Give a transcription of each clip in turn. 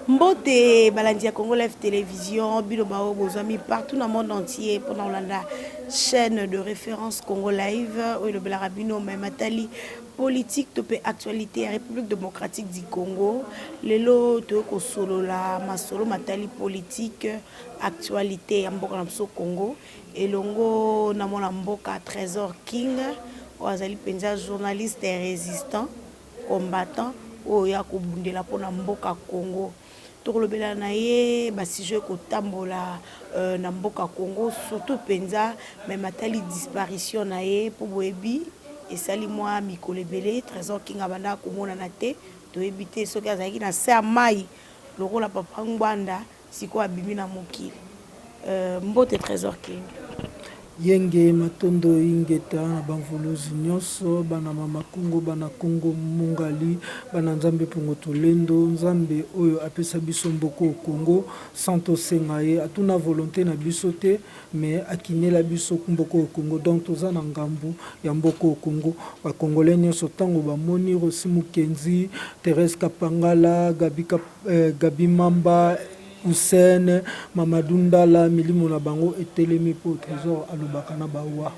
Mbote balandi ya Congo Live Télévision, bino bao bozami partout dans le monde entier pendant la chaîne de référence Congo Live où le belarabino matali politique topé actualité à République démocratique du Congo. Lelo to ko solo la masolo matali politique actualité mboka na biso Congo et longo na mona mboka Trésor King ozali penza journaliste et résistant combattant oya ko bundela pona mboka Congo. Tokolobela na ye basije kotambola na mboka Congo surtout penza mais matali disparition na ye po boyebi esali mwa mikolo ebele Trésor King abanda komona na te toyebi te soki azalaki na se ya mai lokola papa ngwanda siko abimi na mokili mbote Trésor King yenge matondo ingeta na banvuluzi nyonso bana mama Congo bana Congo mungali bana nzambe pongo tolendo nzambe oyo apesa biso mboko Congo santo sengaye atuna volonté na biso te mais akinela biso mboko Congo donc toza na ngambu ya mboko Congo ba congolais nyonso tango bamoni Rosi Mukenzi Thérèse Kapangala Gabi Mamba Hussein Mamadou Ndala milimo na bango etelemi po Trésor alobaka na bawa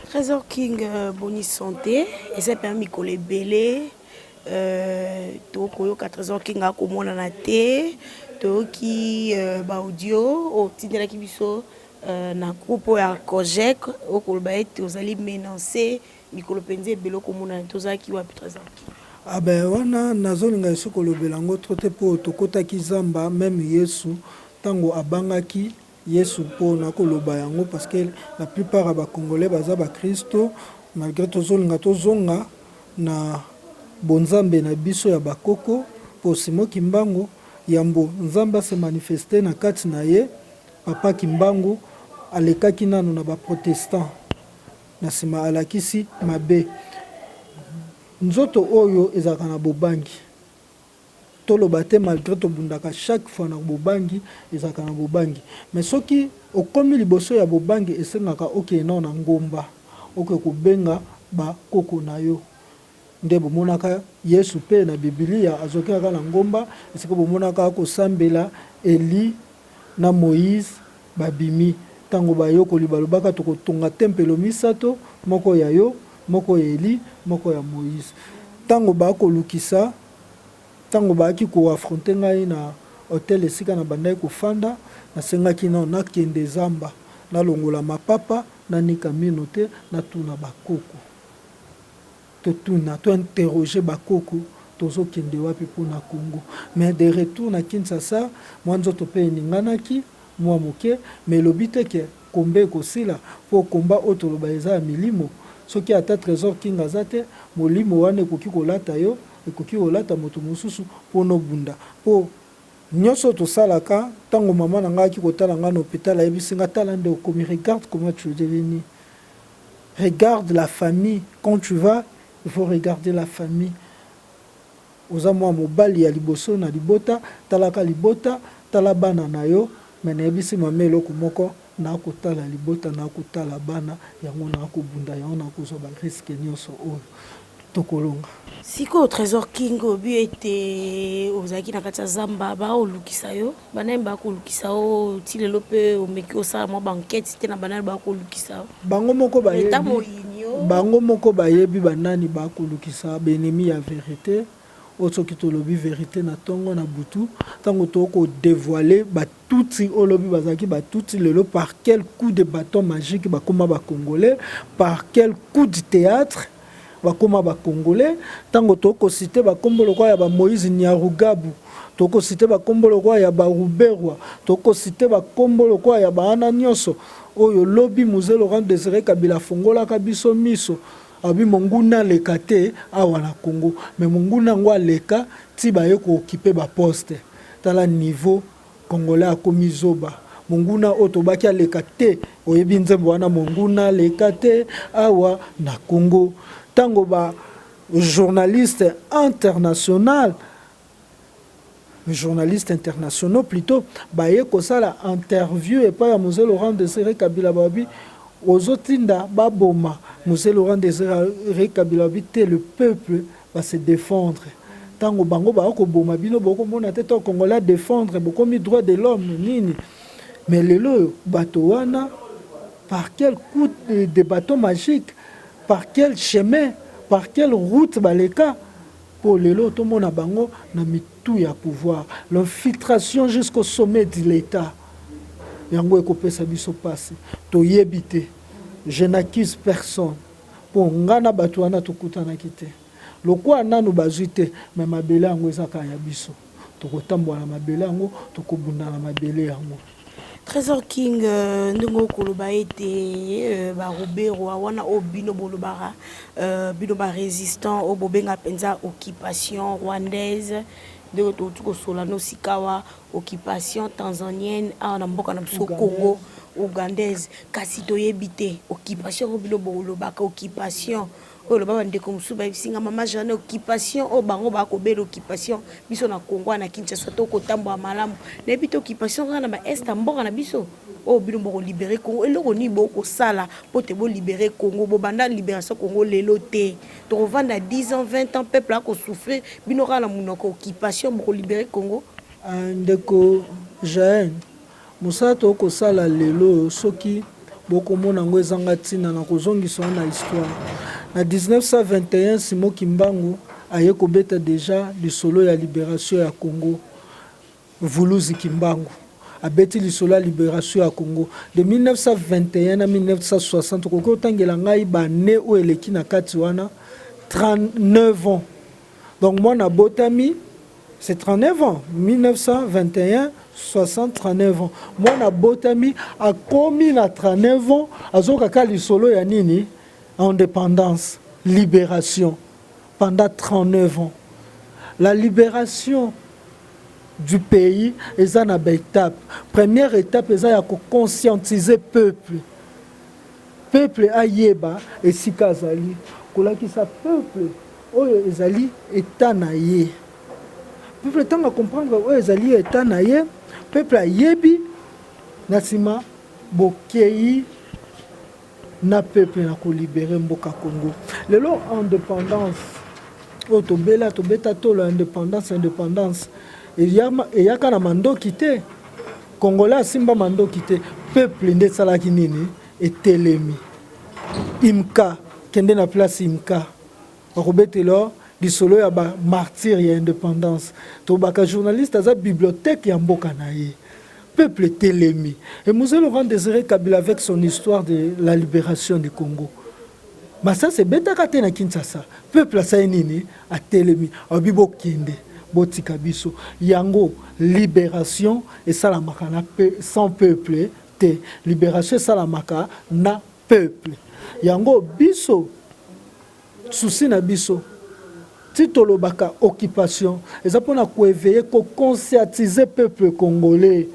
Trésor King boni santé et c'est permis ko lebele to koyoka Trésor King akomona na te to ki ba audio o tindela ki biso na groupe ya Kojek o koloba ete ozali menacé mikolo penze belo komona tozaki wa Trésor King. Ah ben wana nazolinga yesu kolobela ngo trote po tokotaki zamba même Yesu tango abangaki Yesu po na koloba yango parce que la plupart aba congolais baza ba Kristo malgré tozolinga tozonga na bonzambe na biso ya bakoko po Simon Kimbangu yambo nzamba se manifester na kati na ye papa Kimbangu alekaki nano na ba protestant na sima alakisi mabe nzoto oyo ezaka na bobangi toloba te malgré tobundaka chaque fois na bobangi ezaka na bobangi mais soki okomi liboso ya bobangi esengaka okena na ngomba oke kubenga ba koko na yo nde bomonaka Yesu pe na Biblia azokaka na ngomba esiko bomonaka kosambela Eli na Moïse babimi tango bayokoli balobaka tokotonga tempelo misato moko ya yo moko ya Eli moko ya Moïse tango bako lukisa tango baki ko affronter ngai na hôtel esika na bandai ko fanda na sengaki na kende zamba na longola mapapa na nika minote na tuna bakoko to interroger bakoko tozo kende wapi pona Congo mais de retour na Kinshasa mwanzo to pe ninganaki mwa moke mais lobite ke kombe ko sila po komba otoloba eza milimo soki ata Trésor King azate molimo wane ekoki kolata yo ekoki kolata moto mosusu pono bunda po nyonso tosalaka tango mama na ngai kotala nga na hôpital ayebisi nga tala nde okomi regarde comment tu es devenu regarde la famille quand tu vas il faut regarder la famille oza mwa mobali ya liboso na libota talaka libota tala bana na yo mais nayebisi mama eloko moko na kotala libota na kotala bana yango na kobunda yango na kozwa ba risque nyonso oyo tokolonga siko Trésor King obi ete ozaki na kati ya zamba ba olukisa yo banayeba kolukisa o tilelo pe omeki osala mwa banquette te na banani ba kolukisa bango moko bayebi banani ba kolukisa benemi ya vérité oto kitolobi vérité na tongo na butu tango toko dévoiler batuti olobi bazaki batuti lelo par quel coup de bâton magique bakoma ba congolais par quel coup de théâtre bakoma ba congolais tango toko cité bakombolo kwa ya ba Moïse Nyarugabu toko cité bakombolo kwa ya ba Ruberwa toko cité bakombolo kwa ya ba ana nyonso oyo lobi Mzee Laurent Désiré Kabila fongola kabiso miso abi monguna leka te awa na Congo mais monguna ngwa leka ti ba ye ko occuper ba poste tala niveau congolais akomi zoba monguna otobaki leka te oyebi nzembo wana monguna leka te awa na Congo tango ba journalistes internationaux plutôt baye kosala interview et pas Mzee Laurent Désiré Kabila babi ozotinda baboma Mzee Laurent Désiré Kabila babi te le peuple va se défendre tango bango ba ko boma bino boko mona te to congolais défendre boko mi droit de l'homme nini mais lelo bato wana par quel coup de bâton magique par quel chemin par quelle route baleka pour lelo to mona bango na mitu ya pouvoir l'infiltration jusqu'au sommet de l'état yango ekopesa biso passe to yebite je n'accuse personne pour ngana bato wana tokutana kite lokwa nanu bazwi te me mabele yango ezaka ya biso tokotambola na mabele yango tokobunda na mabele yango. Trésor King ndongo koloba ete ba Robert wana obino bolobara bino ba résistant obobenga penza occupation rwandaise de tuko solano sikawa occupation tanzanienne na mboka na biso Congo ougandaise kasi toyebite occupation bino bolobaka occupation o le baba ndeko musuba bisinga mama jane occupation o bango ba ko bela occupation biso na Congo na Kinshasa to ko tambo malamu na bito occupation na ba est mboka na biso o bino bo libérer Congo eloko ni bo ko sala pote bo libérer Congo bo banda libération Congo lelo te to revendre 10 ans 20 ans peuple a ko souffrir bino kana munoko occupation bo libérer Congo ndeko Jaen musato ko sala lelo soki boko mona ngo ezanga tina na kozongisa na histoire na 1921 Simon Kimbangu aye kobeta déjà le solo ya libération ya Congo Vuluzi Kimbangu abeti le solo ya libération ya Congo de 1921 à 1960 koko tangela ngai ba ne o eleki na kati wana 39 ans donc moi na botami c'est 39 ans 1921 60 39 ans moi na botami a komi na 39 ans azoka ka le solo ya nini indépendance, libération, pendant 39 ans. La libération du pays est une étape. Première étape, c'est de conscientiser le peuple. Le peuple a yeba et si kazali. Kola ki sa peuple, oyo ezali état na ye. Peuple tanga comprendre oyo ezali état na ye. Peuple a yebi nasima bokei na peuple na ko libérer mboka Congo. Lelo indépendance to bela to beta to indépendance il y a kana mando kité Congolais simba mando kité peuple nde sala kinini etelemi imka kende na place imka robetelo di solo ya ba martyr ya indépendance to baka journaliste za bibliothèque ya mboka na ye peuple Télémi. Et Mzee Laurent Désiré Kabila avec son histoire de la libération du Congo. Mais ça c'est beta kate na Kinshasa. Peuple sa nini a Télémi. Obibo kende botika biso. Yango libération et salamaka na sans peuple te. Libération salamaka na peuple. Yango biso souci na biso. Titolo baka occupation. Et ça pour na ko éveiller ko conscientiser peuple congolais.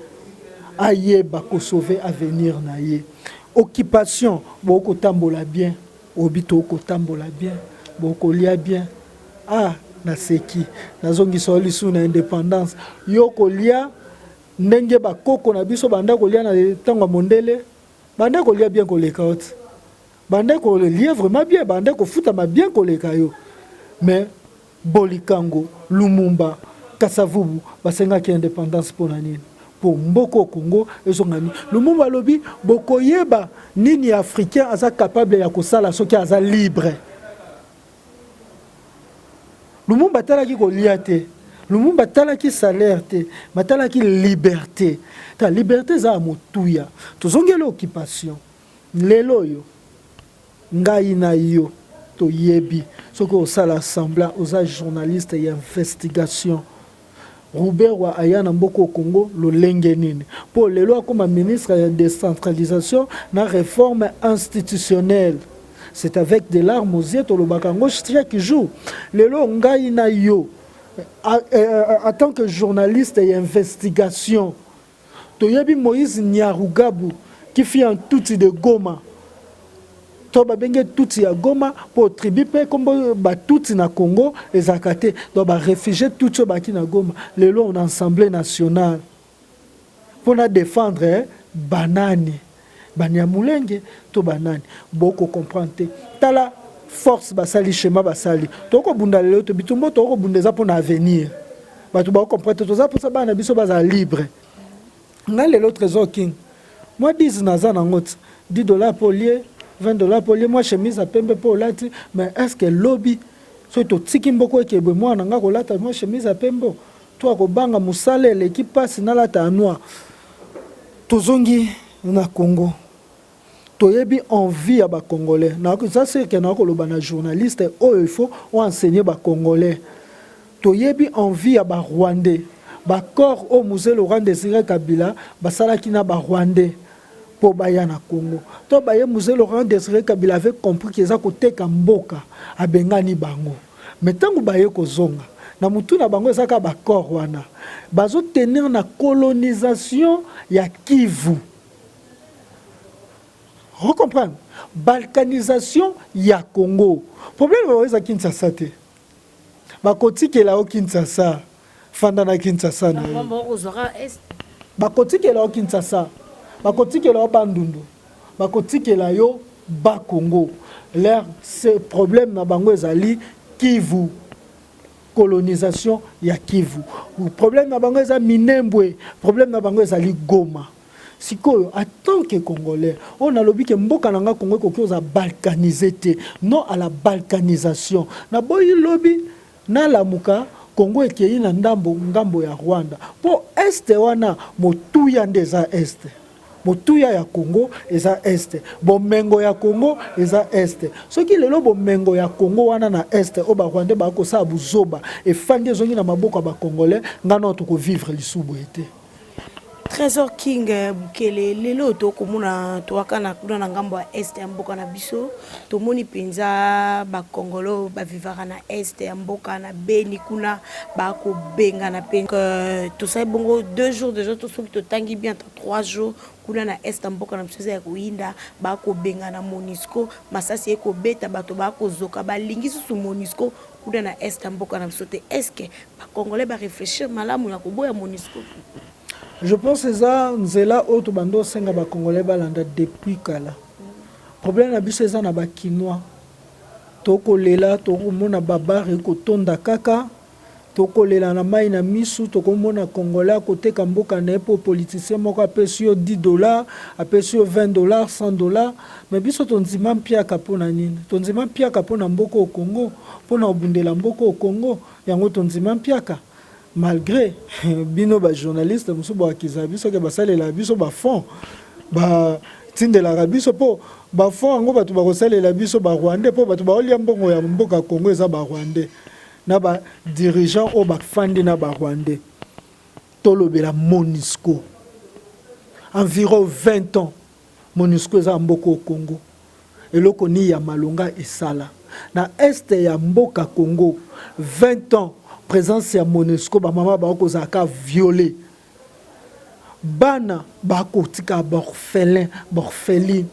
Aye bako sauver avenir na ye. Occupation boko tambola bien, obito ko tambola bien, boko lia bien. Ah na seki, nazongi soli suna indépendance. Yo ko lia ndenge bakoko na biso banda ko lia na tango mondele, banda ko lia bien ko leka ot. Banda ko lia vraiment bien, banda ko futa ma bien ko leka yo. Mais Bolikango, Lumumba, Kasavubu, basenga ki indépendance pour nani. Pour Mboko Congo et son ami. Le Lumumba lobi boko yeba nini africain aza capable ya kosala soki aza libre. Lumumba talaki ko liate. Lumumba talaki salaire te, matalaki liberté. Ta liberté za motuya. Tozongela occupation. Lelo yo ngai na yo to yebi soki osala semblant aux journalistes et investigation. Robert wa ayana mboko Congo lo lenge nini pour les lois comme ministre de décentralisation na réforme institutionnelle. C'est avec des larmes aux yeux to lo bakango chaque jour les lois ngai na yo en tant que journaliste et investigation to yebi Moïse Nyarugabu qui fit un tout de Goma to babenge tuti ya Goma po tribu pe kombo ba tuti na Congo ezakate do ba réfugié tuti baki na Goma lelo on assemblée nationale pour na défendre banani banyamulenge to banani boko comprendre tala force basali schéma basali toko bunda lelo to bitumbo toko bundeza pour na avenir batu ba comprendre to za pour ça bana biso baza libre na lelo trésor king moi 10 naza na ngot $10 pour lier $20 pour lier moi chemise à pembe pour lati mais est-ce que lobby so to tiki mboko ekebe moi nanga ko lata moi chemise à pembe to ko banga musale l'équipe passe na lata noir tozongi na Congo toyebi envie à ba congolais na ça c'est que na ko loba na journaliste il faut enseigner ba congolais toyebi envie à ba rwandais ba corps au musée Laurent Désiré Kabila basalaki na ba rwandais pour baya na Congo to baye musée Laurent Désiré Kabila avait compris que ça koteka mboka abengani bango mais tangu baye kozonga na mutu na bango ezaka ba corps wana bazo tenir na colonisation ya Kivu. Vous comprenez? Balkanisation ya Congo. Problème est Kinshasa te. Bakoti ke la o Kinshasa. Fanda na Kinshasa na. Bakoti ke la o Kinshasa. Bakoti ke la o Bandundu. Bakoti ke la yo ba Congo. L'air c'est problème na bango ezali Kivu. Colonisation ya Kivu. Problème na bango ezali Minembwe. Problème na bango ezali Goma. Sikoyo, en tant que Congolais, on a lobby que mboka nanga Congo ko za balkanisé te, non à la balkanisation. Na boyi lobby na lamuka Congo ekei na ngambo ya Rwanda. Po este wana motuya ndeza este. Motuya ya Congo eza este. Bomengo ya Congo eza este. Soki lelo bomengo ya Congo wana na este o ba Rwanda ba ko sa buzoba e fandi zongi na maboko ba Congolais ngana to ko vivre lisubu ete. Trésor King Bukele lelo to komuna to wakana kuna na ngambo ya este ya mboka na biso to moni penza ba Congolo ba vivara na este ya mboka na Beni kuna ba ko benga na penga to sai bongo 2 jours déjà to soki to tangi bien 3 jours kuna na este ya mboka na biso ya kuinda ba ko benga na Monisco masasi eko beta bato ba ko zoka ba lingisi su Monisco kuna na este ya mboka na biso te. Est-ce que ba Congolais ba réfléchir malamu na ko boya Monisco? Je pense que ça c'est là autre bando senga ba Congolais balanda depuis kala. Problème na biso eza na ba Kinois. Toko lela toko mona babare ko tonda kaka. Toko lela na mai na misu toko mona Congolais côté kamboka na po politicien moko apesio $10, apesio $20, $100. Mais biso tonzima mpia kapona nini? Tonzima mpia kapona mboko au Congo, pona obundela mboko au Congo, yango tonzima mpia ka. Malgré bino ba journaliste musu ba kizabiso ke basalela biso ba fond ba tindela biso po ba fond ngo batu ba kosalela biso ba Rwandais po batu ba olia mbongo ya mboka Congo eza ba Rwandais na ba dirigeant o ba fandi na ba Rwandais tolobela Monisco environ 20 ans Monisco eza mboko Congo eloko ni ya malonga esala na este ya mboka Congo 20 ans présence ya Monisco ba mama ba ko zaka violé bana ba ko tika borphelin borpheline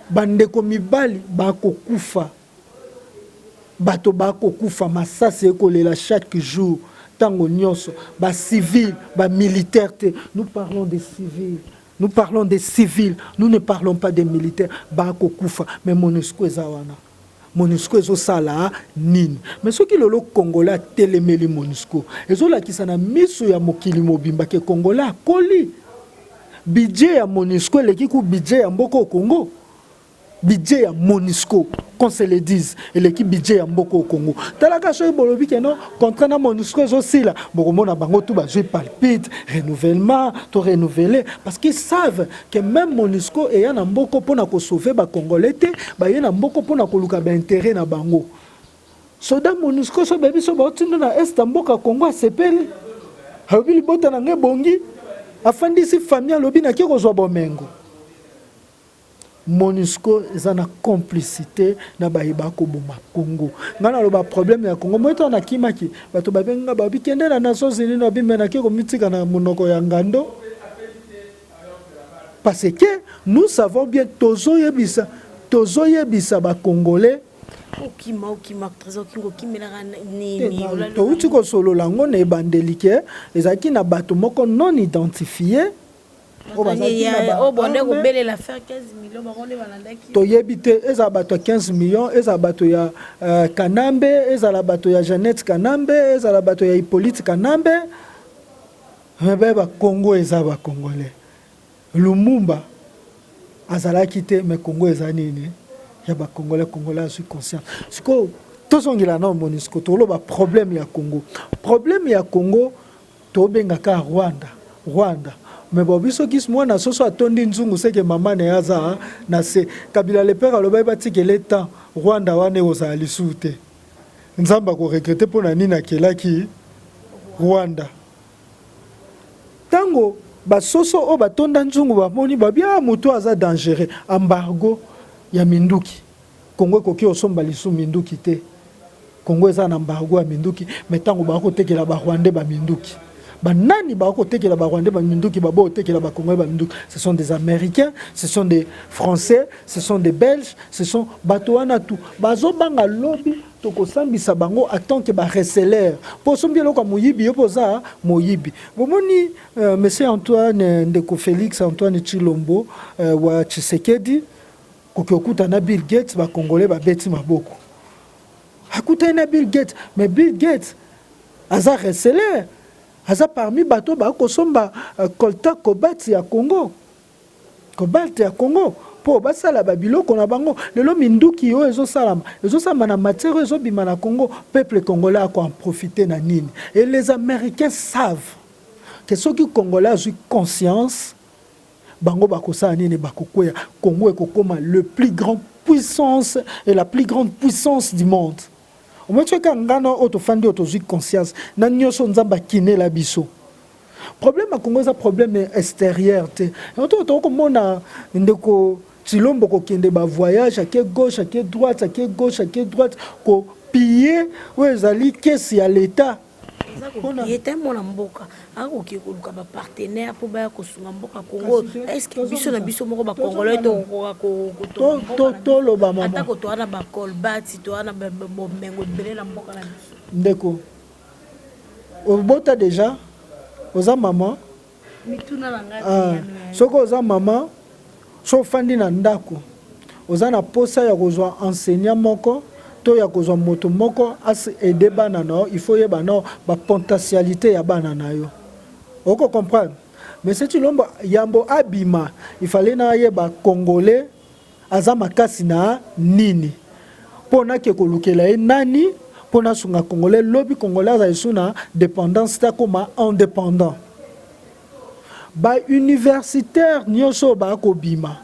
bandeko mibali ba ko kufa bato ba ko kufa masasi ekolela chaque jour tango nyonso ba civil ba militaire te. Nous parlons des civils, nous parlons des civils, nous ne parlons pas des militaires. Ba ko kufa mais Monisco ezawana Monisco ezo sala nini. Mais ce qui lolo Congolais telemeli Monisco ezo la kisana miso ya mokili mobimba ke Congolais koli budget ya Monisco leki ku budget ya mboko Congo, budget ya Monisco qu'on se le dise et l'équipe budget ya mboko Congo talaka so bolobi ke non contrat na Monisco ezo sila bokomona bango tout ba jouer palpite renouvellement to renouveler parce qu'ils savent que même Monisco et ya na mboko pona ko sauver ba Congolais te ba ye na mboko pona ko luka ba intérêt na bango soda Monisco so bebi so ba tindo na est mboka Congo asepeli habili bota na ngebongi afandi si famille lobi na kiko zo bomengo. Monisco eza na complicité na bayiba ko boma Congo ngana lo ba problème ya Congo moto na kimaki bato babenga babi kende na Nations Unies no bimena ke ko mitika na monoko ya ngando parce que nous savons bien tozo yebisa tozoyebisa ba Congolais okima trésor kingo kimelaka nini to uti ko solo lango na ebandelike ezaki na bato moko non identifié toyebi te eza bato ya 15 millions eza bato ya Kanambe ezala bato ya Jeannette Kanambe ezala bato ya Hippolyte Kanambe mebe ba Congo eza ba Congolais Lumumba azalaki te mais Congo eza nini ya ba Congolais je suis conscient siko tozongela na MONUSCO toloba problème ya Congo tobengaka Rwanda mais bobiso kis mwana soso atondi nzungu seke mama ne aza na se Kabila le père aloba batikele temps Rwanda wane ozali sute nzamba ko regretter pona nini akelaki Rwanda tango basoso o batonda nzungu bamoni babia moto aza dangereux embargo ya minduki Congo koki osomba lisu minduki te Congo eza na embargo ya minduki mais tango bako tekela ba Rwanda ba minduki banani bako tekela ba Rwanda ba minduki babo tekela ba Congo ba minduki ce sont des Américains ce sont des Français ce sont des Belges ce sont batoana tout bazo banga lobby tokosambisa bango attend que ba reseller po sombi loko moyibi yo poza moyibi bomoni monsieur Antoine Ndeko Félix Antoine Chilombo wa Tshisekedi kokuta na Bill Gates ba Congolais ba beti maboko akuta na Bill Gates mais Bill Gates aza reseller aza parmi bato ba kosomba colta cobalt ya Congo po basala babiloko na bango lelo minduki yo ezosala na matière ezobima na Congo peuple congolais a en profiter na nini et les Américains savent que ceux qui Congolais ont conscience bango bakosala nini bakokwea Congo ekokoma le plus grand puissance et la plus grande puissance du monde. Au moins tu ngano otofandi otozui conscience na nyoso nzamba kinela biso. Problème à Congo c'est problème extérieur te. Oto ko mona ndeko Chilombo ko kende ba voyage à gauche à droite à droite ko piller wezali kesi ya l'état. Yete mona mboka akoki koluka ba partenaire pour ba kosunga mboka Congo est-ce que biso na biso moko ba Congolais to loba mama atako to ana ba kolbati to ana bomengo bele na mboka na biso ndeko obota déjà oza mama mituna banga soko oza mama so fandi na ndako oza na posa ya kozwa enseignant moko to ya kozwa moto moko as aider bana na il faut yeba na ba potentialité ya bana na yo oko comprendre mais c'est Chilombo yambo abima il fallait na yeba Congolais aza makasi na nini pona ke kolukela nani pona sunga Congolais lobby Congolais za isuna dépendance ta koma indépendant ba universitaire nyoso ba ko bima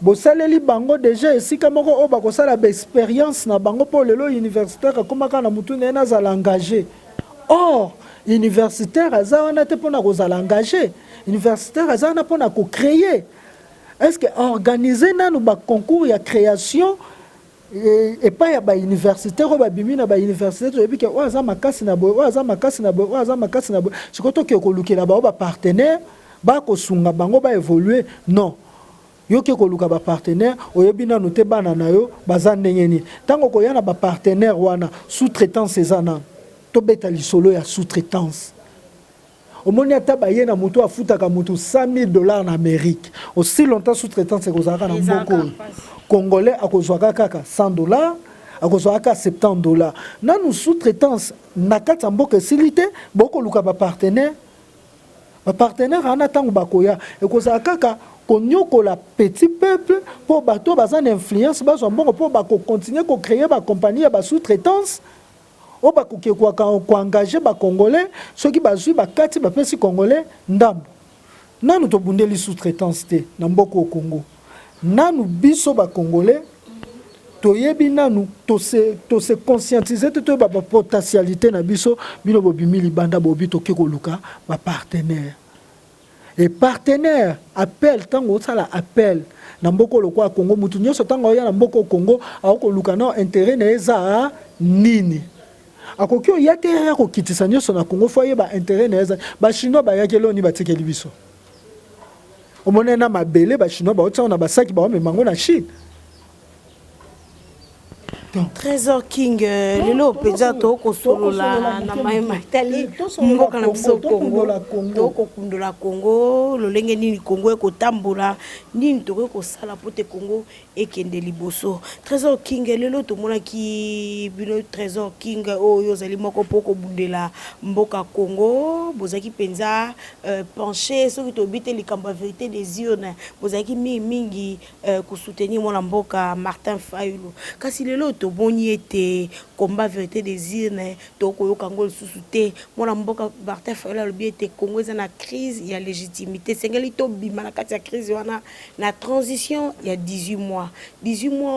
bosaleli bango déjà esika moko o bakosala ba expérience na bango po lelo universitaire akomaka na mutu na za engagé or universitaire aza wana te pona kozala engagé universitaire aza wana pona ko créer est-ce que organiser nanu ba concours ya création et pas ya ba universitaire o ba bimi na ba université to ebi ke o aza makasi na boy o aza makasi na boy o aza makasi na boy sikoto ke ko lukela ba partenaire ba ko sunga bango ba évoluer non yoke koluka ba partenaire oyebi na note bana na yo baza ndenge ni tango ko yana ba partenaire wana sous-traitance ezana to beta lisolo ya sous-traitance omoni ata ba yena moto afutaka moto $100,000 na Amérique aussi longtemps sous-traitance ekozaka na mboko congolais akozwa kaka $100 akozwa kaka $70 nanu sous-traitance na kati mboka silité boko luka ba partenaire ana tango bakoya ekozaka kaka konyokola petit peuple pour bato bazana influence bazo mbongo pour bako continuer ko créer ba compagnie ba sous-traitance o bako ke ko engager ba congolais ceux qui bazui ba kati ba pesi congolais ndambo nanu to bundeli sous-traitance te na mboko au Congo nanu biso ba congolais to yebi nanu to se conscientiser to ba potentialité na biso bino bobimi libanda bobi to ke ko luka ba partenaire. Les partenaires appellent tango sala appel na mboko lokwa Congo mutu nyoso tango ya na mboko Congo ako luka na intérêt na eza nini akoki o yate ya ko kitisa nyoso na Congo foye ba intérêt na eza ba chinois ba yakelo ni batikeli biso omone na mabele ba chinois ba otsa na basaki ba memango na Chine Trésor King lelo penza to ko solola na maema Italie mboka na biso Congo to ko kundola Congo lolenge nini Congo e ko tambola nini to ko sala pote Congo e kende liboso. Trésor King lelo to mona ki bino Trésor King oyo zali moko poko bundela mboka Congo bozaki penza pencher soki to bite likambo vérité des urnes bozaki mingi ko soutenir mona mboka Martin Fayulu kasi lelo to boni ete combat vérité des urnes to koyoka ngo lisusu te mwana mboka Martin Fayulu alobi ete Congo eza na crise ya légitimité sengeli to bima na kati ya crise wana na transition ya 18 mois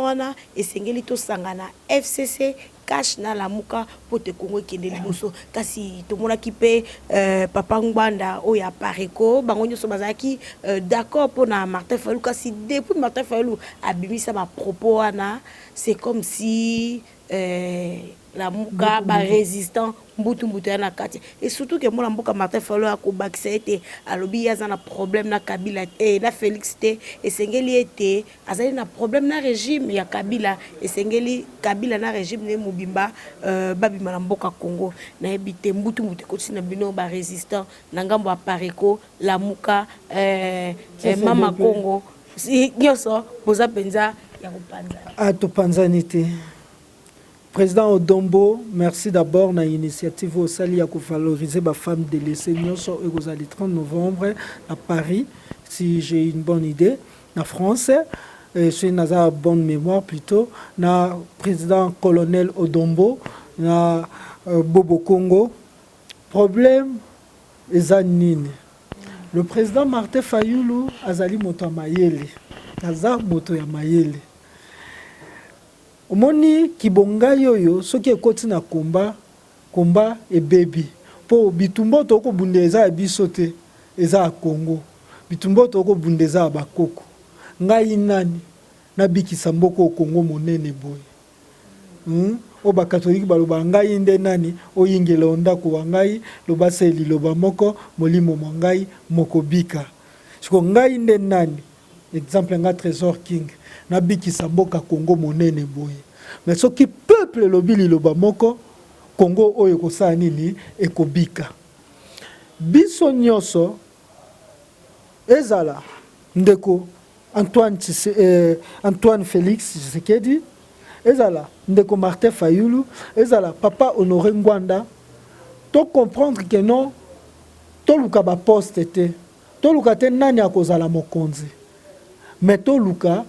wana esengeli to sangana FCC cash na lamuka pote Congo kende liboso kasi tomonaki pe papa Ngbanda oyo ya Pareko bango nyonso bazaki d'accord pona Martin Fayulu kasi depuis Martin Fayulu abimisa ba propos wana c'est comme si la muka ba résistant mbutu na kati et surtout que mona mboka Martin Fayulu akobakisa ete alobi yaza na problème na Kabila na Félix te esengeli ete azali na problème na régime ya Kabila esengeli Kabila na régime ne mobimba babima na mboka Congo na ebite mbutu koti na bino ba résistant na ngambo ya Pareko la muka mama Congo si nyoso boza penza ya kopanza atopanzanité. Président Odombo, merci d'abord na initiative au Sali pour valoriser la femme de l'Essénion sur le 30 novembre à Paris, si j'ai une bonne idée. En France, je suis une bonne mémoire plutôt. Na président colonel Odombo, na Bobo Congo. Problème, ezanine. Le président Martin Fayulu azali moto ya mayele. Aza moto ya mayele. Omoni kibonga yoyo soki ekoti na komba e baby po bitumbo to ko bundeza ya biso te eza ya Congo bitumbo to ko bundeza ya bakoko ngai nani na bikisa mboko o Congo monene boy o ba katoliki baloba ngai nde nani o yingela ondako wa ngai loba seli loba moko molimo mongai moko bika siko ngai nde nani exemple nga Trésor King na bikisa mboka Congo monene boye mais soki peuple lobili loba moko Congo oyo kosala nini ekobika biso nyonso ezala ndeko Antoine Félix Tshisekedi ezala ndeko Martin Fayulu ezala papa Honoré Ngwanda to comprendre que non to luka ba poste te to luka te nani akozala mokonzi mais to luka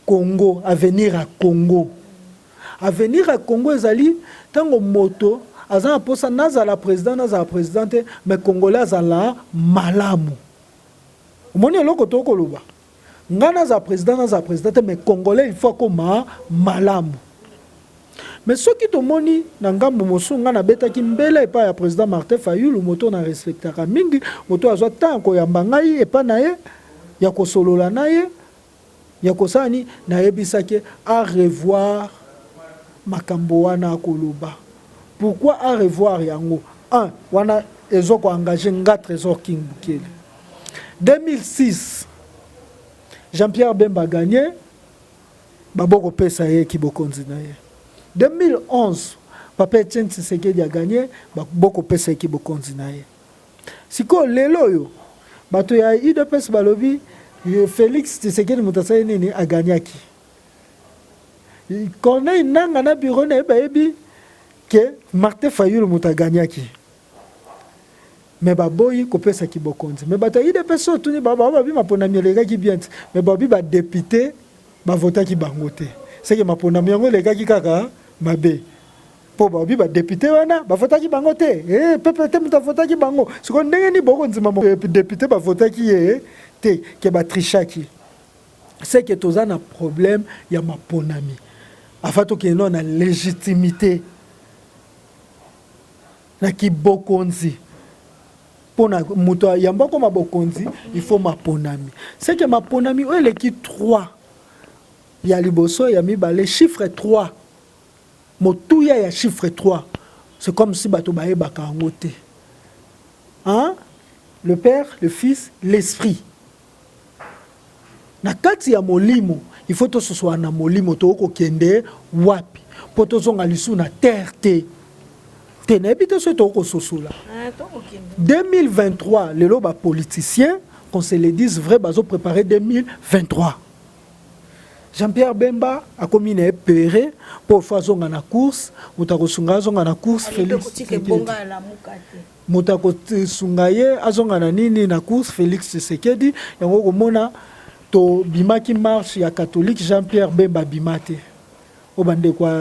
Congo, avenir à Congo. Avenir à Congo, ezali tango moto, azana posa nazala président, nazala présidente, mais Congolais azala malamu. Omoni eloko to koloba. Nga nazala président, nazala présidente, mais Congolais il faut koma malamu. Mais ce qui te moni na ngambo mosu nga na beta ki mbele epa ya président Martin Fayulu moto na respectaka mingi, moto azwa tanko ya mbangai epa na ye, ya kosolola na ye. Yakosani na yebisake à revoir makambo wana koloba. Pourquoi à revoir yango? Un, wana ezoko engagé nga Trésor King Bukele. 2006 Jean-Pierre Bemba gagné baboko pesa ye kibokonzi na ye. 2011 Papa Etienne Tshisekedi a gagné baboko pesa ye kibokonzi na ye. Siko lelo yo bato ya UDPS balobi Félix Tshisekedi mutasai nini aganyaki. Corneille nanga na bureau na ebi que Martin Fayulu mutaganyaki. Mais baboyi kopesa kibokonzi. Mais bato ide peso tuni baba babi mapona mieleka ki bien. Mais babi ba député ba vota ki bangote. C'est que mapona miango leka ki kaka mabe. Po babi ba député wana ba vota ki bangote. Peuple te muta vota ki bango. Siko ndenge ni bokonzi mamo député ba vota ki que batrichaki c'est que tous un problème il y a ma ponami afato que non na légitimité na ki bokonzi pona muto ya mboko ma bokonzi il faut ma ponami c'est que ma ponami o le ki 3 ya liboso ya mibale chiffre 3 motuya ya chiffre 3 c'est comme si bato bae bakangote hein le père le fils l'esprit na kati ya molimo il faut to so na molimo to ko kende wapi po tozonga lisu na terre te nayebi te so tokososola 2023 lelo bapoliticien qu'on se le dise vrai bazo préparer 2023 Jean-Pierre Bemba a commis na epere po fa zonga na course mutakosunga zonga na course Félix mutakosunga ye azonga na nini na course Félix Tshisekedi yango komona to bimaki marche ya catholique Jean-Pierre Bemba bimate obande kwa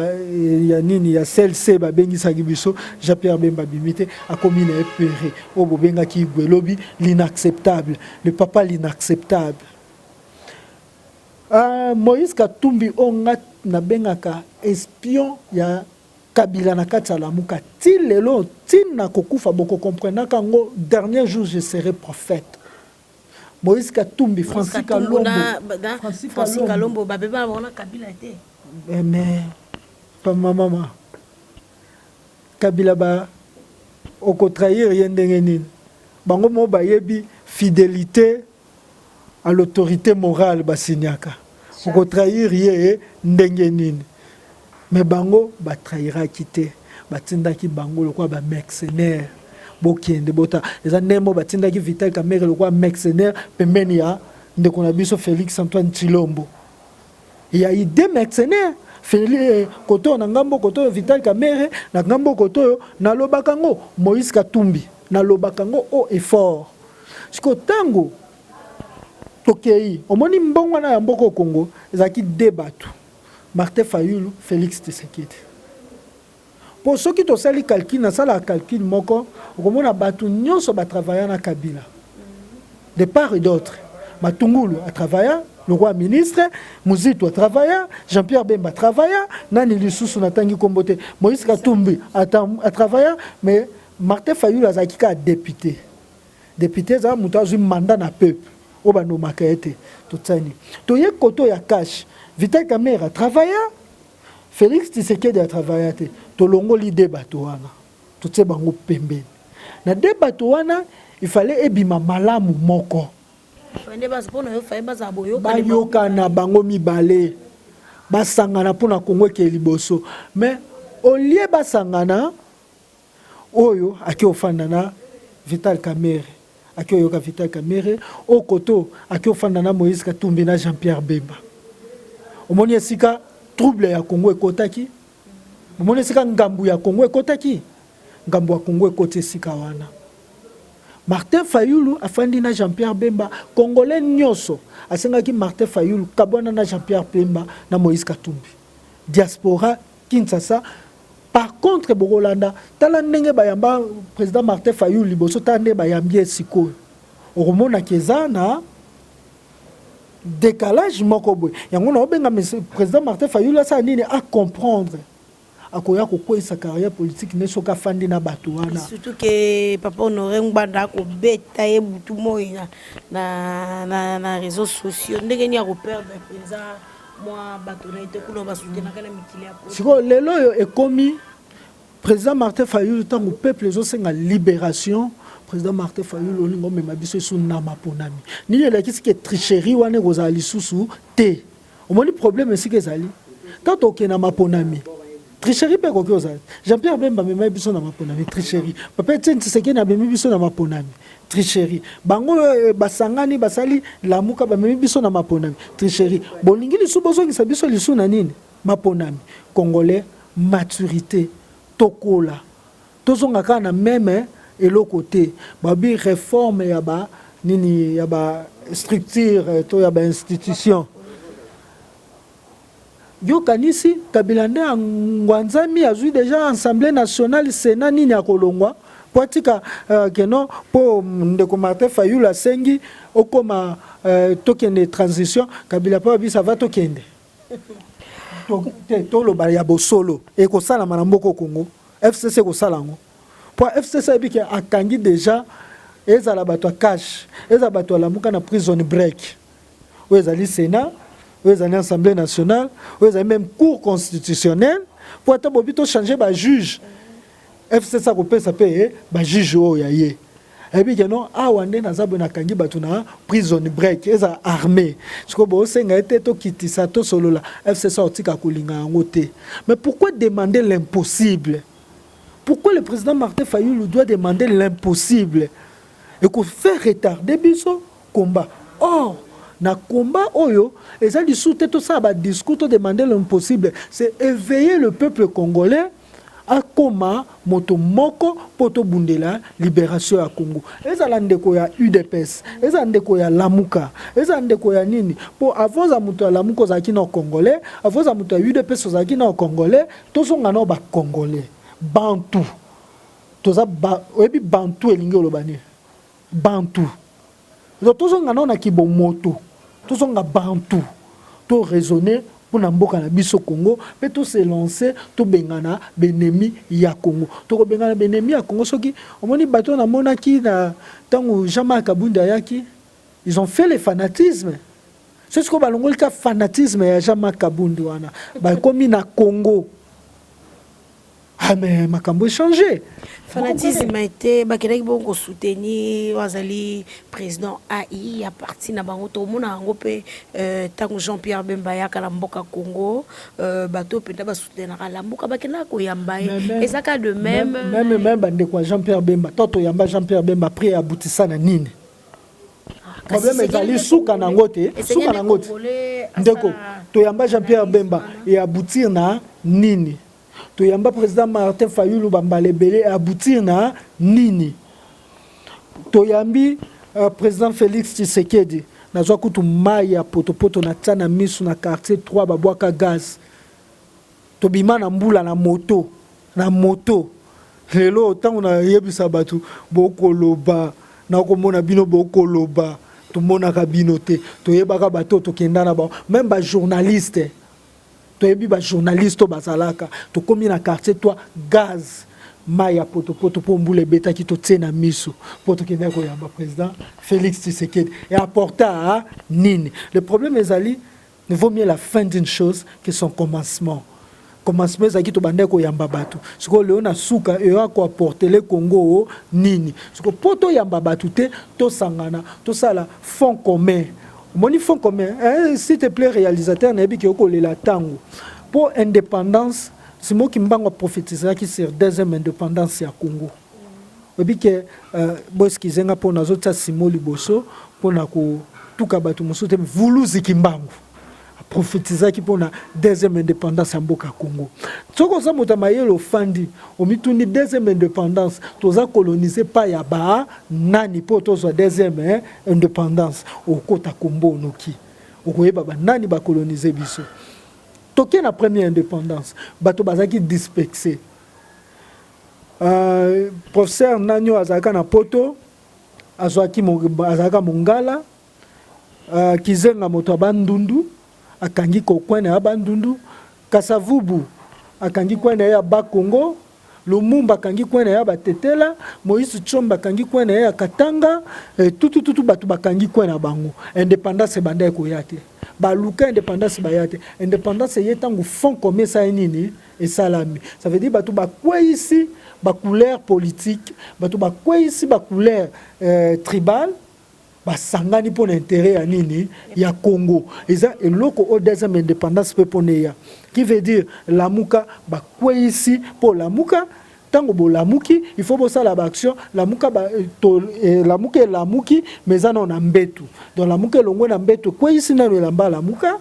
ya nini ya CLC babengisaki biso Jean-Pierre Bemba bimite a commis na epere obo benga ki gwelobi l'inacceptable le papa l'inacceptable. Moïse Katumbi onga na bengaka espion ya Kabila na kati ya lamuka ti lelo ti na kokufa boko comprendre kango dernier jour je serai prophète. Moïse Katumbi Francis Kalombo babeba bona Kabila te mais pas maman Kabila ba oko trahir yendenge nini bango mo bayebi fidélité à l'autorité morale basinyaka oko trahir ye ndenge nini mais bango ba trahira kité batindaki bango lokwa ba mercenaire bokende bota eza nemo batindaki Vital Kamerhe lokwa mercenaire pembeni ya ndeko na biso Félix Antoine Tshilombo. Il y a eu deux mercenaires Félix koto na ngambo koto Vital Kamerhe na ngambo koto na lobakango Moïse Katumbi na lobakango au effort siko tango tokei omoni mbongo na mboko Congo ezaki debatu Martin Fayulu Félix Tshisekedi pour ceux qui tosali calcul na sala calcul moko okomona batu nyonso ba travailler na Kabila de part et d'autre Matungulu a travaillé le roi ministre Muzito a travaillé Jean-Pierre Bemba a travaillé nani lisusu natangi kombote Moïse Katumbi a travaillé mais Martin Fayulu azaki ka député za mutazu mandat na peuple obano makaete totsani toye koto ya cash Vital Kamerhe a travaillé Félix Tshisekedi a travaillé to longoli débat wana tutse bango pembeni na débat wana il fallait ebima malamu moko bayokana bango mibale basangana mpona Kongo ke liboso mais au lieu basangana oyo aki ofanda na Vital Kamerhe aki oyoka Vital Kamerhe o koto aki ofanda na Moïse Katumbi na Jean-Pierre Bemba omoni esika trouble ya Kongo ekotaki omoni esika ngambu ya Kongo ekotaki ngambu ya Kongo ekoti esika wana Martin Fayulu afandi na Jean-Pierre Bemba Congolais nyonso asengaki Martin Fayulu kabwana na Jean-Pierre Bemba na Moïse Katumbi diaspora Kinshasa. Par contre Bogolanda tala ndenge bayamba président Martin Fayulu liboso tande bayambie sikoyo okomona keza na décalage moko boy yango na obenga président Martin Fayulu asa nini à comprendre akoya kokwesa carrière politique ne soka fandi na bato wana surtout que papa Honoré Ngbanda ko beta ye butu moya na réseaux sociaux ndenge ni ko perdre président moi bato na ite kuno ba soutenir kana mikili ya siko lelo yo ekomi président Martin Fayulu tango peuple zo senga libération président Martin Fayulu olingo mema biso su na maponami ni le kiske tricherie wana kozali susu te omoni problème sike ezali tant okena maponami tricherie pe ko kozali Jean-Pierre Bemba mema biso na maponami tricherie papa Tshisekedi na bemi biso na maponami tricherie bango basangani basali lamuka ba memi biso na maponami tricherie bolingi lisu bozo ki sabiso lisu na nini maponami congolais maturité tokola tozonga kana même eloko te babi réforme ya ba nini ya ba structure to ya ba institution yo kanisi Kabila nde ngwanzami azui déjà assemblée nationale sénat nini akolongwa poatika keno po ndeko Martin Fayulu asengi okoma tokende transition Kabila pa bisa va tokende to lo ya bosolo e ko sala manamboko Congo FCC ko sala ngo po FCC biki akangi déjà ezala bato cash ezala bato lamuka na prison break ou ezali sénat ou ezali assemblée nationale ou ezali même cour constitutionnelle pour être changer ba juge FCC ko pesa pe ba juge o ya ye et puis que non awande na zabo na kangi batu na prison break eza armée siko bo senga ete to kitisa to solola FC sorti ka kulinga ngote. Mais pourquoi demander l'impossible? Pourquoi le président Martin Fayulu doit demander l'impossible et qu'on fait retarder biso combat? Or na combat oyo eza di sous tête ça ba discours to demander l'impossible, c'est éveiller le peuple congolais à koma moto moko poto bundela libération ya Congo. Eza landeko ya UDPS, eza ndeko ya Lamuka, eza ndeko ya nini po avant za moto ya Lamuka zaki na congolais, avant za moto ya UDPS zaki na congolais, to songa na ba congolais bantu toza ba oyebi bantu elingi olobani bantu to songa na kibo moto to songa bantu to raisonner pour na mboka na biso Congo pe to se lancer to bengana benemi ya Congo to ko bengana benemi ya Congo soki omoni bato na monaki na tango Jean-Marc Kabunda yaki ils ont fait le fanatisme c'est ce que balongoli ka fanatisme ya Jean-Marc Kabunda wana ba komi na Congo. Ah mais makambo changé. Fanatisme été bakelaki bongo soutenir wazali président AI a parti na bango to mona ngo pe tango Jean-Pierre Bemba ya kala mboka Congo bato penda ba soutenir la mboka bakena ko yamba ezaka de même bande kwa Jean-Pierre Bemba toto yamba Jean-Pierre Bemba après aboutissa na nini. Problème ezali suka na ngote ndeko to yamba Jean-Pierre Bemba et aboutir na nini. To yamba président Martin Fayulu bambale belé aboutir na nini. To yambi président Félix Tshisekedi nazwa kutu maya poto na tsana misu na quartier 3 babwaka gaz. To bima na mbula na moto lelo tango na yebisa batu bokoloba na komona bino bokoloba to mona ka bino te to yebaka bato to kenda na ba même ba journaliste to yebi ba journaliste bazalaka to komi na quartier toi gaz maya poto po mbule beta ki to tsena miso poto kenda ko yamba président Félix Tshisekedi et apporta à nini. Le problème ezali ne vaut mieux la fin d'une chose que son commencement. Commencement ezaki to bande ko yamba batu siko leo na suka e ko apporter le Congo nini siko poto yamba batu te to sangana to sala fond commun. Moni fond commun, s'il te plaît réalisateur na biki oko lela tango pour indépendance, c'est moi qui mbango prophétiser qui sur deuxième indépendance ya Congo. Obi ke boss kizenga pour na zota simo liboso pour na ko tuka batu musote vuluzi kimbango. Prophétiser qui pour na deuxième indépendance ya mboka Congo. Tsoko za motamayelo fandi omituni deuxième indépendance toza colonisé pa ya ba nani po tozo deuxième indépendance au kota kombo noki. Okoyeba ba nani ba coloniser biso. Toké na première indépendance bato bazaki dispersé. Professeur Nanyo azaka na poto azwaki azaka mongala kizenga moto bandundu akangi kokwena ya bandundu Kasavubu akangi kwena ya Bakongo Lumumba akangi kwena ya Batetela Moïse Tshomba akangi kwena ya Katanga tutu batu bakangi kwena bango indépendance banda ko yate baluka indépendance bayate indépendance yetango fond comme ça nini et salami ça veut dire batu bakwa ici ba couleur politique batu bakwa ici ba couleur tribal basangani pour l'intérêt à nini ya Congo eza eloko o deuxième indépendance pe poneya qui veut dire lamuka ba kwa ici pour lamuka tango bo lamuki il faut bossa la action lamuka ba lamuka lamuki mais ana na mbetu donc lamuka longo na mbetu kwa ici na lamba lamuka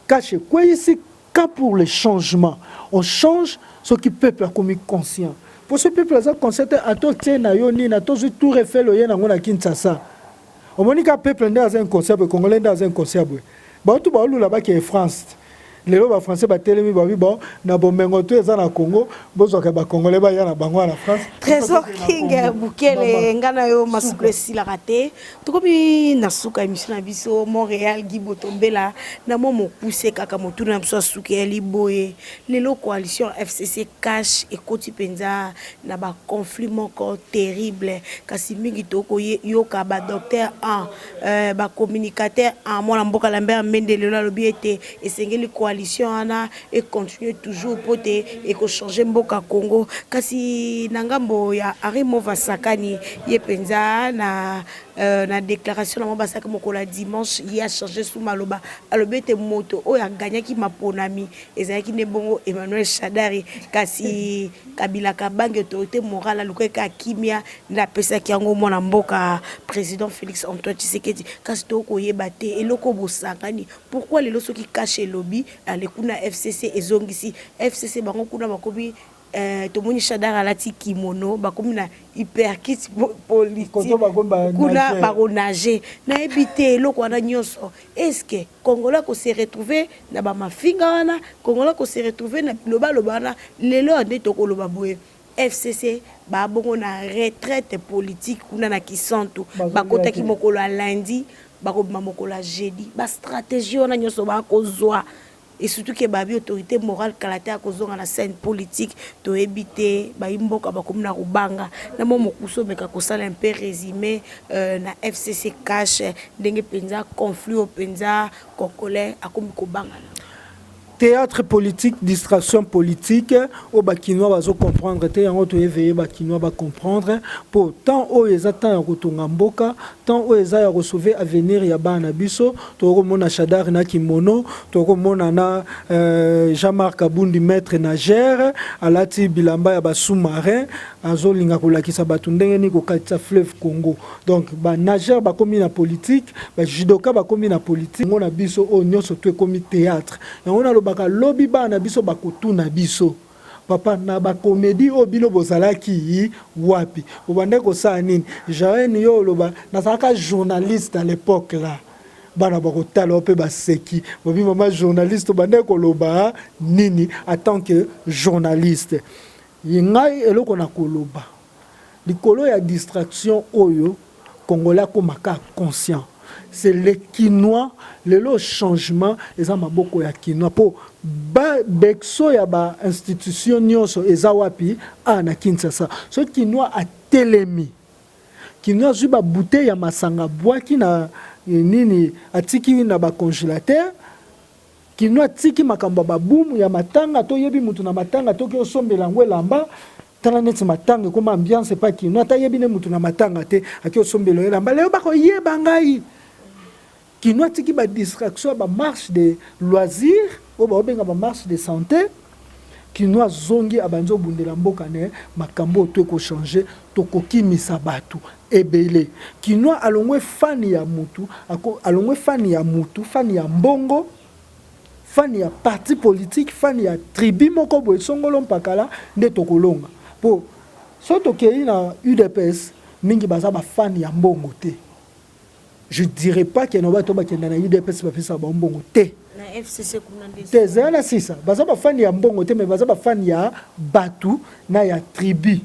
cache kwa ici ka pour le changement on change ce qui peuple a commis conscient pour ce peuple là conscient à to tena yo ni na to tout refait le yena ngona Kinshasa. Au Monica peuple dans un concept congolais dans un concept. Ba tout ba lula ba qui est France. Les lois français ba telemi ba bon na bomengo to eza na Congo bozo ka ba congolais ba ya na bango na France. Trésor King Bukele ngana yo masukle sila raté. Tukobi na suka émission na biso Montréal Gibo Tombela na mo poussé kaka motu na biso suke liboye. Lelo coalition FCC cash et koti penza na ba conflit moko terrible kasi mingi toko yo ka ba docteur en ba communicateur en mona mboka lambert mende lelo lobi ete esengeli coalition ana et continuer toujours pote et ko changer mboka Congo kasi nangambo ya Arimo Vasakani ye penza na déclaration na basaka mokola dimanche il a changé sous maloba alobete moto o ya gagné ki maponami ezaki ne bongo Emmanuel Shadari kasi Kabila Kabange autorité morale lukweka kimia na pesa ki yango mona mboka président Félix Antoine Tshisekedi kasi to ko yebate eloko bosangani pourquoi les loso qui cache lobby les kuna FCC ezongisi FCC bango kuna bakobi tomoni Shadara lati kimono bakomi na hyperkit politique kuna baronage na ebité eloko wana nyonso est-ce que Congolais ko se retrouver na ba mafinga wana Congolais ko se retrouver na loba wana lelo ande to ko loba boye FCC ba bongo na retraite politique kuna na kisantu bakota ki mokolo lundi bakobima mokolo jeudi ba stratégie wana nyonso ba kozwa et surtout que babi autorité morale kalata kozonga na scène politique to éviter ba imboka bakomi na rubanga na momo kuso meka kosala un peu résumé na FCC cash ndenge penza conflit au penza congolais akomi kobanga théâtre politique, distraction politique, au bakinois bazo comprendre, te yango to éveiller bakinois ba comprendre, pour tant o ezata ya kotonga mboka, tant o eza ya recevoir avenir ya bana biso, to mona Shadar na kimono, to mona na Jean-Marc Abundi maître nageur, alati bilamba ya ba sous-marin, azo linga kolakisa batu ndenge ni ko katisa fleuve Congo. Donc ba nageur ba komi na politique, ba judoka ba komi na politique, ngona biso o nyonso to komi théâtre. Yango na baka lobby bana biso bakotuna biso papa na ba comédie o bino bozalaki wapi obande ko sa nini Jaen yo loba na saka journaliste à l'époque là bana bakotala ope baseki bobi mama journaliste obande ko loba nini en tant que journaliste yingai eloko na koloba likolo ya distraction oyo Congolais komaka conscient. C'est le quinois, le changement, et maboko ya quinois. Pour bexo ya ba institution nyonso ezawapi na Kinshasa. Ce quinois a telemi. Quinois zuba bouteille ya masanga bois qui na nini atiki na ba congélateur. Quinois tiki makamba ba boum ya matanga to yebi mutu na matanga to ki osombela ngwelamba. Tala neti matanga comme ambiance pas quinois ta yebi ne mutu na matanga te aki osombela ngwelamba. Leo bako yeba ngai. Qui nous tiki ba distraction ba marche de loisirs ou ba benga ba marche de santé qui nous zongi abanzo bundela mboka ne makambo to ko changer to ko kimisa batu ebele qui nous alongwe fani ya mutu alongwe fani ya mutu fani ya mbongo fani ya parti politique fani ya tribu moko bo songolo mpakala nde to kolonga po soto kei na UDPS mingi baza ba fani ya mbongo te. Je dirais pas qu'il y a un bateau qui est dans l'UDPS qui fait bon bon thé. Na FCC kuna ndesi. T'es là c'est ça. Baza ba fan ya mbongo te mais baza ba fan ya batu na ya tribu.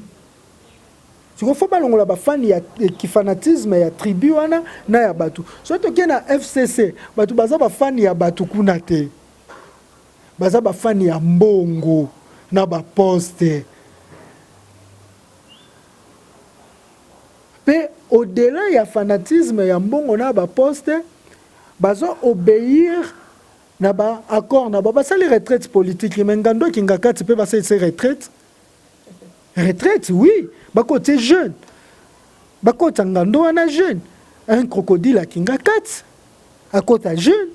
Tu faut pas longola ba fan ya qui fanatisme ya tribu wana na ya batu. Surtout que na FCC batu baza ba fan ya batu kuna te. Baza ba fan ya mbongo na ba poste. Mais au-delà ya fanatisme ya mbongo na ba poste bazo obéir na ba accord na ba ça les retraites politiques mais ngando kingakati pe ba ces retraites oui ba côté jeune ba côté ngando wana jeune un crocodile à kingakati à côté jeune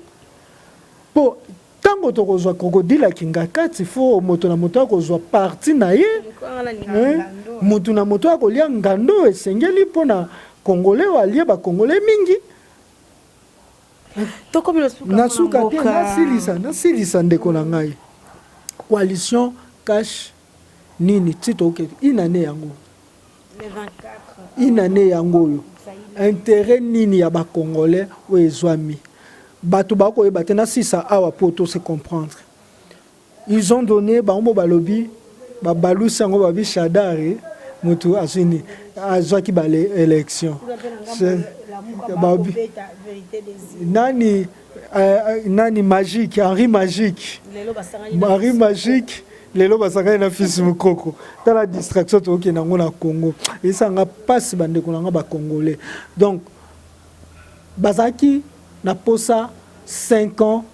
pour tango to kozwa crocodile à kingakati faut moto na moto kozwa parti na ye moto na moto akolia ngando esengeli pona Congolais walie ba Congolais mingi to comme nasuka te na silisa ndeko na ngai coalition cash nini tito ke inane yango le 24 inane yango yo intérêt nini ya ba Congolais o ezwami bato ba ko yeba te na sisa awa pour tout se comprendre ils ont donné ba mbo balobi ba balusa ngo ba bi Shadari mutu asini azwaki ba élection nani magique Henri magique lelo basanga na fils mukoko dans la distraction to ke nango na Congo et ça nga passe bande ko nga ba congolais donc bazaki na posa 5 ans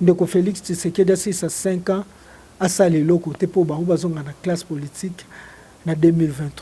ndeko Félix Tshisekedi asisa 5 ans asala eloko te mpo bango bazonga na classe politique na 2023.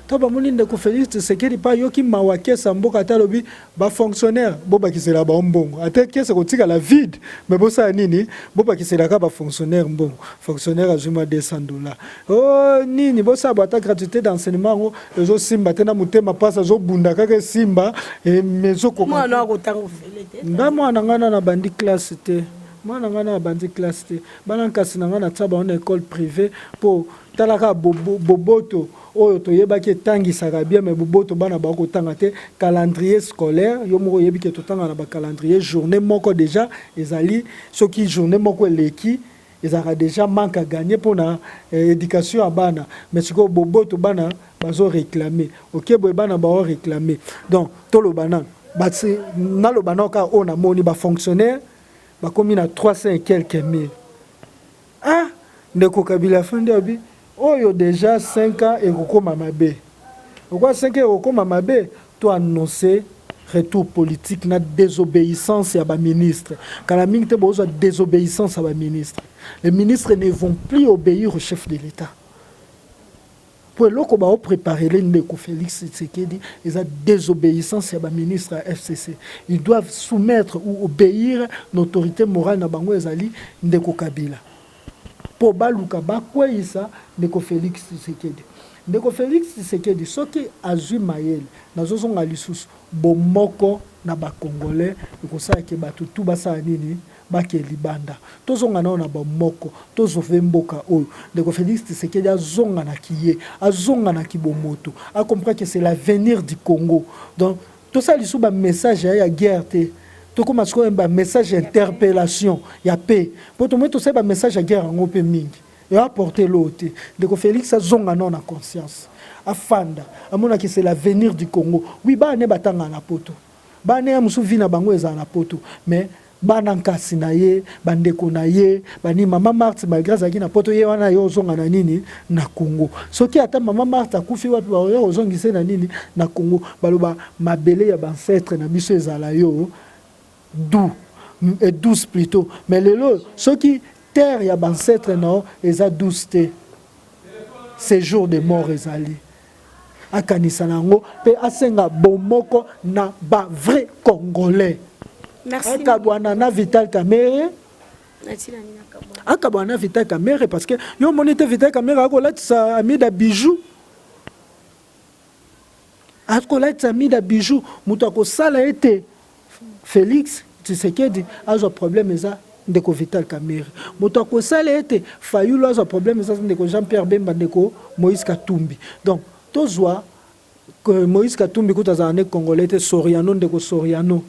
To bamoni ndeko Félix Tshisekedi pa yoki mawa kesa mboka ata lobi ba fonctionnaire bo bakisela ba mbongo ate kesa kotika la vide mais bo sa nini bo bakisela ka ba fonctionnaire mbongo fonctionnaire azuma $200 oh nini bo sa bata gratuité d'enseignement ngo ezo simba tena mutema pasa zo bunda kaka simba e mezo ko mwana ko tango felete mwana ngana na bandi classe te mwana ngana na bandi classe te bana kasi na ngana tsaba on école privée po talaka boboto oyo toyebaki etangisaka bien mais boboto bana bakotanga te calendrier scolaire yo moko yebi ke totanga na ba calendrier journée moko déjà ezali soki journée moko eleki ezaka déjà manque à gagner pour na éducation à bana mais siko boboto bana bazo réclamer OK boy bana ba réclamer donc tolo bana bati na lo bana ka on a moni ba fonctionnaire ba komi na 300 et quelques mille ah ndeko Kabila fande abi oyo déjà 5 ans et kokoma mabe. Pourquoi 5 ans et kokoma mabe? Tu annoncé retour politique na désobéissance à ba ministre. Quand la minute besoin désobéissance à ba ministre. Les ministres ne vont plus obéir au chef de l'État. Pour l'oko ba préparer les ndeko Félix Tshisekedi, ils ont désobéissance à ba ministre à FCC. Ils doivent soumettre ou obéir l'autorité morale na bango ezali ndeko Kabila. Po baluka bakweyisa ndeko Félix Tshisekedi. Ndeko Félix Tshisekedi soki azwi mayele nazozonga lisusu bomoko na bakongolais ekosala ke bato tu basala nini bake libanda tozonga nao na bomoko tozove mboka oyo ndeko Félix Tshisekedi azonga na kiye azonga na kibomoto a comprendre que c'est l'avenir du Congo donc tout ça lisusu ba message ya guerre te tout comme un message d'interpellation, il y a paix. Pour tout le monde, un message de guerre en open ming. Et apporter l'autre. Donc Félix a zonga non na conscience. Afanda, amona que c'est l'avenir du Congo. Oui, ba ne batanga na poto. Ba ne amusu vina bango eza na poto. Mais ba nankasi na ye, bandeko na ye, bani mama Marthe malgré ça qui na poto ye wana yo zonga na nini na Congo. Soki ata mama Marthe akufi wapi ba yo zongise na nini na Congo. Baloba mabele ya ancêtre na biso ezala yo. Douce plutôt mais lelo ceux qui terre ya ancêtre non eza douce te séjour de mort ezali akanisa nango pe asenga bomoko na ba vrai congolais. Merci akabwana na Vital Kamerhe akabwana Vital Kamerhe parce que yo monite Vital Kamerhe akolatisa amida bijou akolatisa amida bijou muto akosala ete Félix Tshisekedi a un problème eza ndeko Vital Kamerhe. Moto akosala ete Fayulu a un problème eza ndeko Jean-Pierre Bemba ndeko Moïse Katumbi. Donc tozwa que Moïse Katumbi kutaza ne congolais te Soriano ndeko Soriano.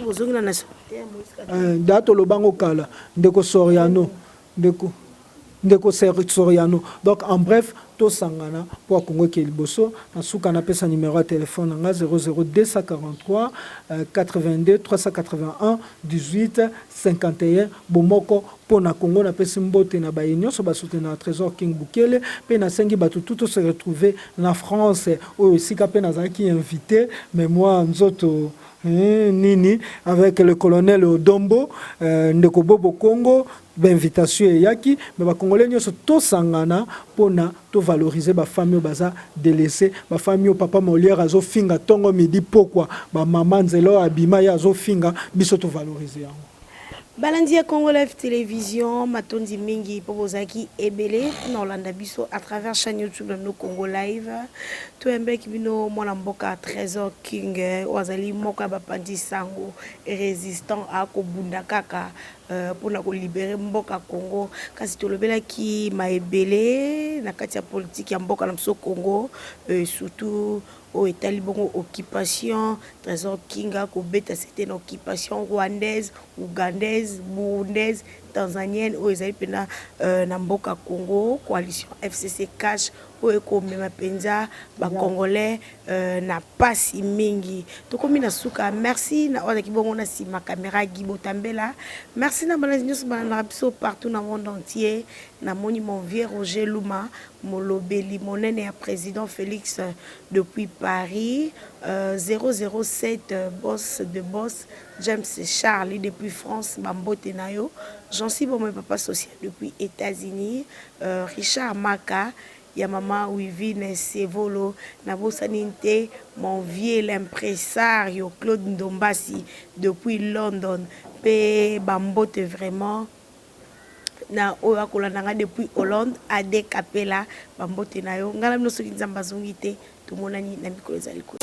Bozongi na nationalité ya Moïse Katumbi. Dato lobango kala ndeko Soriano ndeko Soriano. Donc en bref to sangana pour Congo ke liboso na suka na pesa numéro de téléphone nga 00243 82 381 18 51 bomoko pour na Congo na pesa mbote na ba union so ba soutenir Trésor King Bukele pe na sengi batu tout se retrouver na France ou aussi ka pe na zaki invité mais moi nzoto nini avec le colonel Odombo ndeko Bobo Congo d'invitation yaki mais ba congolais nyoso to sangana pona to valoriser ba famille baza délaissé ba famille papa Molière azo finga tongo midi pourquoi ba maman nzelo abima ya azo finga biso to valoriser yango. Balandi ya Congo Live Télévision, matondi mingi popozaki ebele na Olanda biso à travers chaîne YouTube de nos Congo Live. To embeki bino mwana mboka Trésor King wazali moka bapandi sango résistant à kobunda kaka pour na ko libérer mboka Congo kasi tolobela ki maebele na kati ya politique ya mboka na biso Congo surtout au Italie bongo occupation Trésor Kinga ko beta c'était une occupation rwandaise, ougandaise, burundaise, tanzanienne au ezali pena na mboka Congo coalition FCC cash oyo komema penza ba congolais na pasi mingi tokomi na suka. Merci na oza kibongo na sima caméra Gibo Tambela. Merci na bana nyos bana biso partout dans le monde entier na moni mon vieux Roger Luma molobeli monene ya président Félix depuis Paris 007 boss de boss James Charlie depuis France Bambote Nayo, Jean-Cy mon papa social depuis États-Unis, Richard Maka ya mama Wivine Sevolo Nabosaninte, mon vieux l'impresario Claude Ndombasi depuis London, pe Bambote vraiment na oyo akolandanga depuis Hollande Ade Capella Bambote Nayo ngala mino soki nzamba zongi te tomonani na mikolo ezali ko